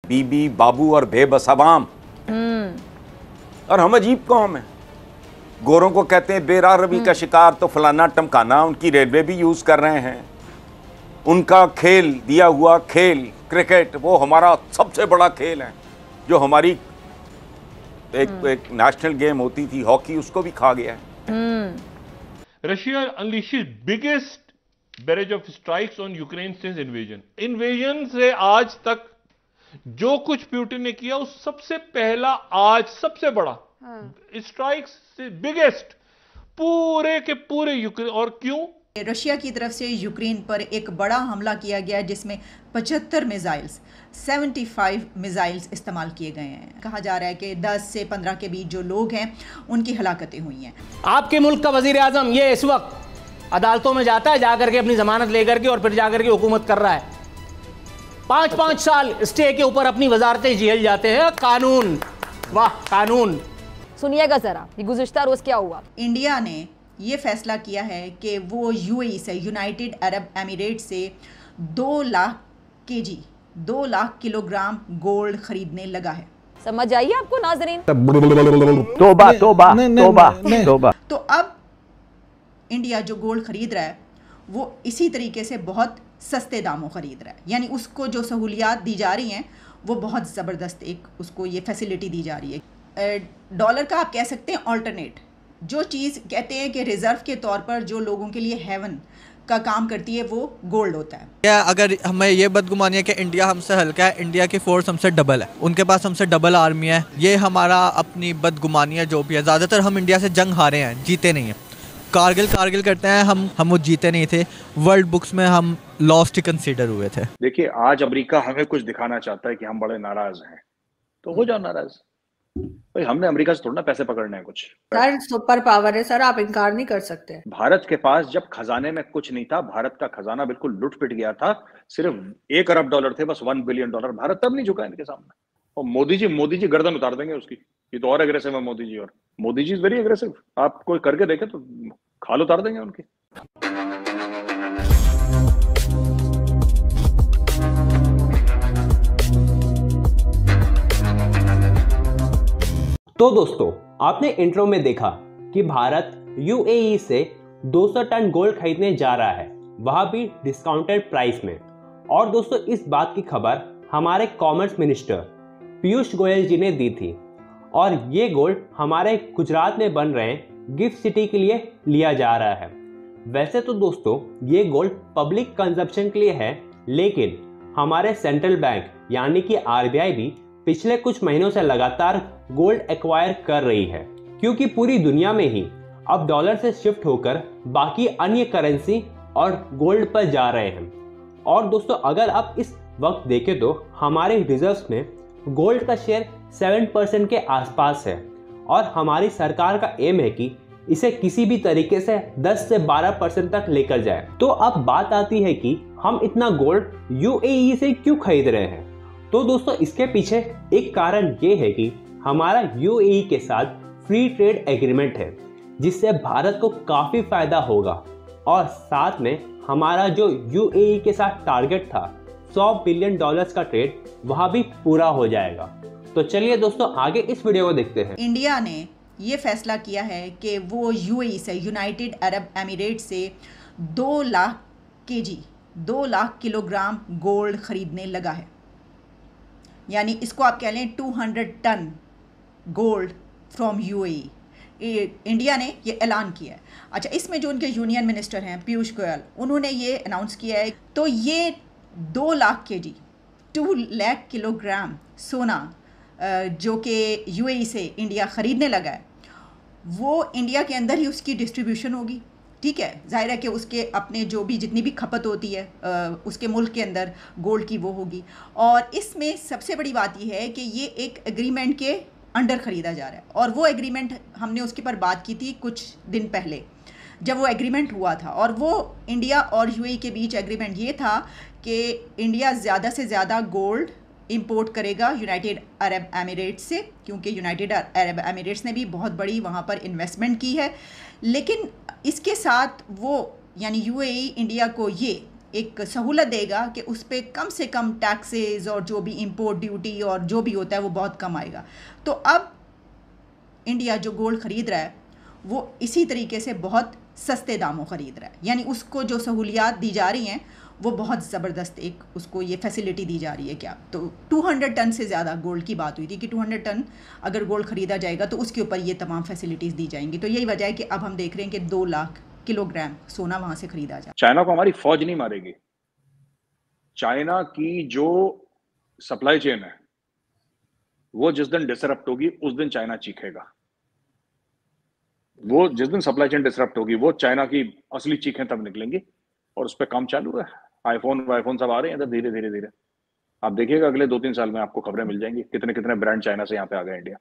बीबी बाबू और बेबस अवाम। और हम अजीब कौम है। गोरों को कहते हैं बेरारबी का शिकार, तो फलाना टमकाना, उनकी रेलवे भी यूज कर रहे हैं। उनका खेल, दिया हुआ खेल क्रिकेट, वो हमारा सबसे बड़ा खेल है। जो हमारी एक नेशनल गेम होती थी हॉकी, उसको भी खा गया है। Russia unleashes biggest barrage of strikes on Ukraine since invasion से आज तक जो कुछ पुतिन ने किया, उस सबसे पहला, आज सबसे बड़ा स्ट्राइक्स से बिगेस्ट पूरे के पूरे यूक्रेन। और क्यों? रशिया की तरफ से यूक्रेन पर एक बड़ा हमला किया गया जिसमें 75 मिसाइल्स, 75 मिसाइल्स इस्तेमाल किए गए हैं। कहा जा रहा है कि 10 से 15 के बीच जो लोग हैं उनकी हलाकतें हुई हैं। आपके मुल्क का वजीर आजम ये इस वक्त अदालतों में जाता है, जाकर के अपनी जमानत लेकर के, और फिर जाकर के हुकूमत कर रहा है। 5-5 साल स्टे के ऊपर अपनी वजारतें झेल जाते हैं। कानून, वाह कानून। सुनिएगा जरा, ये गुज़िश्ता रोज क्या हुआ। इंडिया ने ये फैसला किया है कि वो यूएई से, यूनाइटेड अरब एमिरेट से 2 lakh KG, 2 lakh kilogram gold खरीदने लगा है। समझ आइए आपको नाजरीन? तोबा तोबा तोबा तोबा। तो अब इंडिया जो गोल्ड खरीद रहा है वो इसी तरीके से बहुत सस्ते दामों खरीद रहा है। यानी उसको जो सहूलियात दी जा रही हैं वो बहुत ज़बरदस्त एक उसको ये फैसिलिटी दी जा रही है। डॉलर का आप कह सकते हैं ऑल्टरनेट, जो चीज़ कहते हैं कि रिजर्व के तौर पर जो लोगों के लिए हेवन का काम करती है वो गोल्ड होता है। क्या अगर हमें ये बदगुमानी है कि इंडिया हमसे हल्का है, इंडिया की फोर्स हमसे डबल है, उनके पास हमसे डबल आर्मी है, ये हमारा अपनी बदगुमानी है जो भी है। ज़्यादातर हम इंडिया से जंग हारे हैं, जीते नहीं हैं। कारगिल करते हैं हम वो जीते नहीं थे। वर्ल्ड बुक्स में हम लॉस्ट ही कंसीडर हुए थे। देखिए, आज अमेरिका हमें कुछ दिखाना चाहता है कि हम बड़े नाराज हैं, तो हो जाओ नाराज। भाई हमने अमेरिका से थोड़ा ना पैसे पकड़ने हैं कुछ। सर सुपर पावर है सर, आप इनकार नहीं कर सकते। भारत के पास जब खजाने में कुछ नहीं था, भारत का खजाना बिल्कुल लुट पिट गया था, सिर्फ $1 अरब थे, बस $1 बिलियन। भारत तब नहीं झुका इनके सामने। और मोदी जी गर्दन उतार देंगे उसकी। ये तो और एग्रेसिव है मोदी जी, और Modi ji is very aggressive. आप कोई करके देखे तो खाल उतार देंगे उनकी। तो दोस्तों, आपने इंट्रो में देखा कि भारत यूएई से 200 टन गोल्ड खरीदने जा रहा है, वह भी डिस्काउंटेड प्राइस में। और दोस्तों, इस बात की खबर हमारे कॉमर्स मिनिस्टर पीयूष गोयल जी ने दी थी। और ये गोल्ड हमारे गुजरात में बन रहे गिफ्ट सिटी के लिए लिया जा रहा है। वैसे तो दोस्तों, ये गोल्ड पब्लिक कंजप्शन के लिए है, लेकिन हमारे सेंट्रल बैंक यानी कि आरबीआई भी पिछले कुछ महीनों से लगातार गोल्ड एक्वायर कर रही है, क्योंकि पूरी दुनिया में ही अब डॉलर से शिफ्ट होकर बाकी अन्य करेंसी और गोल्ड पर जा रहे हैं। और दोस्तों, अगर आप इस वक्त देखें तो हमारे रिजर्व्स में गोल्ड का शेयर 7% के आसपास है, और हमारी सरकार का एम है कि इसे किसी भी तरीके से 10 से 12% तक लेकर जाए। तो अब बात आती है कि हम इतना गोल्ड यूएई से क्यों खरीद रहे हैं। तो दोस्तों, इसके पीछे एक कारण ये है कि हमारा यूएई के साथ फ्री ट्रेड एग्रीमेंट है, जिससे भारत को काफी फायदा होगा। और साथ में हमारा जो यूएई के साथ टारगेट था $100 बिलियन का ट्रेड, वह भी पूरा हो जाएगा। तो चलिए दोस्तों, आगे इस वीडियो को देखते हैं। इंडिया ने ये फैसला किया है कि वो यूएई से, यूनाइटेड अरब एमिरेट से 2 lakh KG, 2 lakh kilogram gold खरीदने लगा है। यानी इसको आप कह लें 200 tonne gold from UAE. India ने ये ऐलान किया है। अच्छा, इसमें जो उनके यूनियन मिनिस्टर हैं पीयूष गोयल, उन्होंने ये अनाउंस किया है। तो ये 2 लाख केजी, 2 लाख किलोग्राम सोना जो कि यूएई से इंडिया ख़रीदने लगा है, वो इंडिया के अंदर ही उसकी डिस्ट्रीब्यूशन होगी। ठीक है, जाहिर है कि उसके अपने जो भी जितनी भी खपत होती है उसके मुल्क के अंदर गोल्ड की वो होगी। और इसमें सबसे बड़ी बात यह है कि ये एक एग्रीमेंट के अंडर ख़रीदा जा रहा है। और वो एग्रीमेंट हमने उसके पर बात की थी कुछ दिन पहले, जब वो एग्रीमेंट हुआ था। और वो इंडिया और यूएई के बीच एग्रीमेंट ये था कि इंडिया ज़्यादा से ज़्यादा गोल्ड इंपोर्ट करेगा यूनाइटेड अरब एमिरेट्स से, क्योंकि यूनाइटेड अरब एमिरेट्स ने भी बहुत बड़ी वहाँ पर इन्वेस्टमेंट की है। लेकिन इसके साथ वो यानी यूएई इंडिया को ये एक सहूलत देगा कि उस पर कम से कम टैक्सेस और जो भी इंपोर्ट ड्यूटी और जो भी होता है वो बहुत कम आएगा। तो अब इंडिया जो गोल्ड ख़रीद रहा है वो इसी तरीके से बहुत सस्ते दामों ख़रीद रहा है, यानी उसको जो सहूलियात दी जा रही हैं वो बहुत ज़बरदस्त एक उसको ये फैसिलिटी दी जा रही है। क्या तो 200 टन से ज़्यादा गोल्ड की बात हुई थी कि 200 टन अगर गोल्ड ख़रीदा जाएगा तो उसके ऊपर ये तमाम फैसिलिटीज़ दी जाएंगी। तो यही वजह है कि अब हम देख रहे हैं कि 2 लाख किलोग्राम सोना वहाँ से ख़रीदा जाए। चाइना को हमारी फौज नहीं मारेगी। चाइना की जो सप्लाई चेन है वो जिस दिन डिसरप्ट होगी उस दिन चाइना चीखेगा। वो जिस दिन सप्लाई चेन डिसरप्ट होगी वो चाइना की असली चीखें तब निकलेंगी, और उस पर काम चालू है। आईफोन सब आ रहे हैं इधर धीरे धीरे धीरे। आप देखिएगा अगले 2-3 साल में आपको खबरें मिल जाएंगी कितने कितने ब्रांड चाइना से यहाँ पे आ गए इंडिया।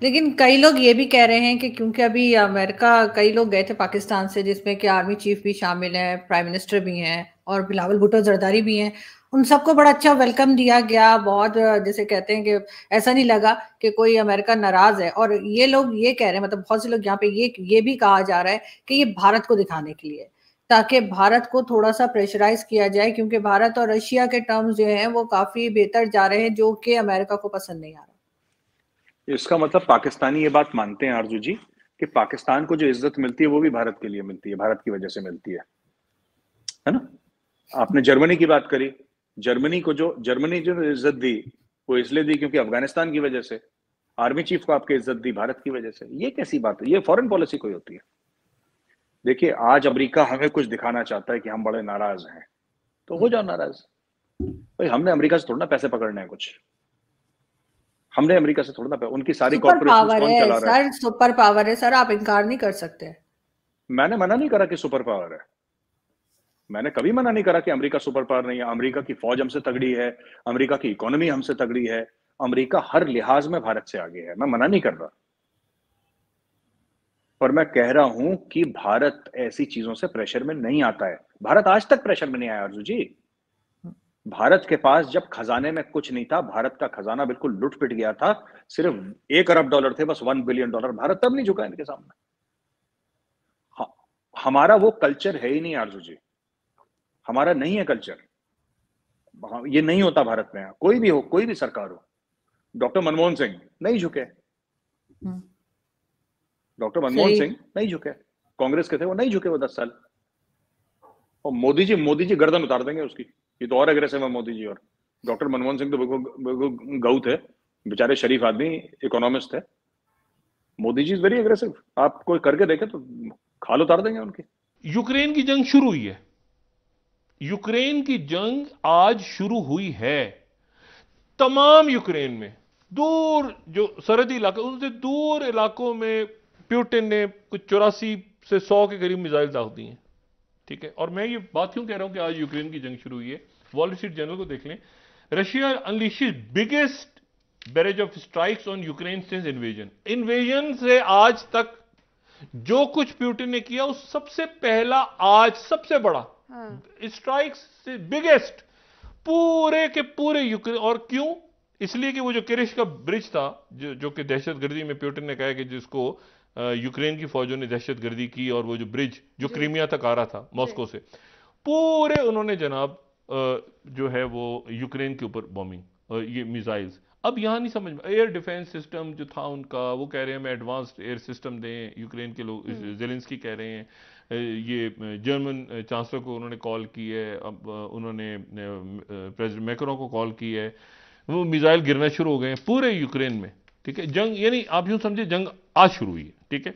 लेकिन कई लोग ये भी कह रहे हैं कि क्योंकि अभी अमेरिका, कई लोग गए थे पाकिस्तान से जिसमें कि आर्मी चीफ भी शामिल है, प्राइम मिनिस्टर भी हैं और बिलावल भुट्टो जरदारी भी हैं, उन सबको बड़ा अच्छा वेलकम दिया गया। बहुत जैसे कहते हैं कि ऐसा नहीं लगा कि कोई अमेरिका नाराज है। और ये लोग ये कह रहे हैं, मतलब बहुत से लोग यहाँ पे ये भी कहा जा रहा है कि ये भारत को दिखाने के लिए, ताकि भारत को थोड़ा सा प्रेशराइज किया जाए, क्योंकि भारत और रशिया के टर्म्स जो हैं वो काफी बेहतर जा रहे हैं, जो कि अमेरिका को पसंद नहीं आ रहा। इसका मतलब पाकिस्तानी ये बात मानते हैं आरजू जी कि पाकिस्तान को जो इज्जत मिलती है वो भी भारत के लिए मिलती है, भारत की वजह से मिलती है ना। आपने जर्मनी की बात करी, जर्मनी जो इज्जत दी वो इसलिए दी क्योंकि अफगानिस्तान की वजह से आर्मी चीफ को आपकी इज्जत दी भारत की वजह से। ये कैसी बात है? ये फॉरेन पॉलिसी कोई होती है? देखिए आज अमेरिका हमें कुछ दिखाना चाहता है कि हम बड़े नाराज हैं, तो हो जाओ नाराज भाई। हमने अमेरिका से थोड़ा ना पैसे पकड़ने हैं, कुछ हमने अमेरिका से थोड़ा ना, उनकी सारी कॉर्पोरेशंस कौन चला रहा है? सर सुपर पावर है सर, आप इनकार नहीं कर सकते। मैंने मना नहीं करा कि सुपर पावर है, मैंने कभी मना नहीं करा कि अमेरिका सुपर पावर नहीं है। अमेरिका की फौज हमसे तगड़ी है, अमेरिका की इकोनॉमी हमसे तगड़ी है, अमेरिका हर लिहाज में भारत से आगे है, मैं मना नहीं कर रहा। पर मैं कह रहा हूं कि भारत ऐसी चीजों से प्रेशर में नहीं आता है। भारत आज तक प्रेशर में नहीं आया अर्जु जी। भारत के पास जब खजाने में कुछ नहीं था, भारत का खजाना बिल्कुल लुट पिट गया था, सिर्फ $1 अरब थे, बस $1 बिलियन, भारत तब नहीं झुका इनके सामने। हमारा वो कल्चर है ही नहीं आरजू जी, हमारा नहीं है कल्चर, ये नहीं होता भारत में। कोई भी हो, कोई भी सरकार हो, डॉक्टर मनमोहन सिंह नहीं झुके, डॉक्टर मनमोहन सिंह नहीं झुके, कांग्रेस के थे वो नहीं झुके, वो 10 साल। और मोदी जी गर्दन उतार देंगे उसकी, ये तो और एग्रेसिव है मोदी जी। और डॉक्टर मनमोहन सिंह तो बिल्कुल गऊ थे, बेचारे शरीफ आदमी, इकोनॉमिस्ट थे। Modi ji is very aggressive, आप कोई करके देखे तो खाल उतार देंगे उनकी। यूक्रेन की जंग शुरू हुई है, यूक्रेन की जंग आज शुरू हुई है। तमाम यूक्रेन में दूर जो सरहदी इलाके, उनसे दूर इलाकों में प्यूटिन ने कुछ 84 से 100 के करीब मिसाइल दाग दी हैं, ठीक है। और मैं ये बात क्यों कह रहा हूं कि आज यूक्रेन की जंग शुरू हुई है, वॉल स्ट्रीट जर्नल को देख लें। Russia unleashes biggest barrage of strikes on Ukraine since invasion से आज तक जो कुछ प्यूटिन ने किया उस सबसे पहला, आज सबसे बड़ा स्ट्राइक्स से बिगेस्ट पूरे के पूरे यूक्रेन। और क्यों? इसलिए कि वो जो किरिश का ब्रिज था, जो कि दहशतगर्दी में प्यूटिन ने कहा कि जिसको यूक्रेन की फौजों ने दहशतगर्दी की, और वो जो ब्रिज जो क्रीमिया तक आ रहा था मॉस्को से, पूरे उन्होंने जनाब जो है वो यूक्रेन के ऊपर बॉम्बिंग, ये मिसाइल्स। अब यहां नहीं समझ में, एयर डिफेंस सिस्टम जो था उनका, वो कह रहे हैं हमें एडवांस्ड एयर सिस्टम दें, यूक्रेन के लोग, जेलेंस्की कह रहे हैं। ये जर्मन चांसलर को उन्होंने कॉल की है, अब उन्होंने प्रेसिडेंट मैक्रोन को कॉल की है, वो मिसाइल गिरना शुरू हो गए हैं पूरे यूक्रेन में, ठीक है। जंग यानी आप यूं समझे जंग आज शुरू हुई है, ठीक है।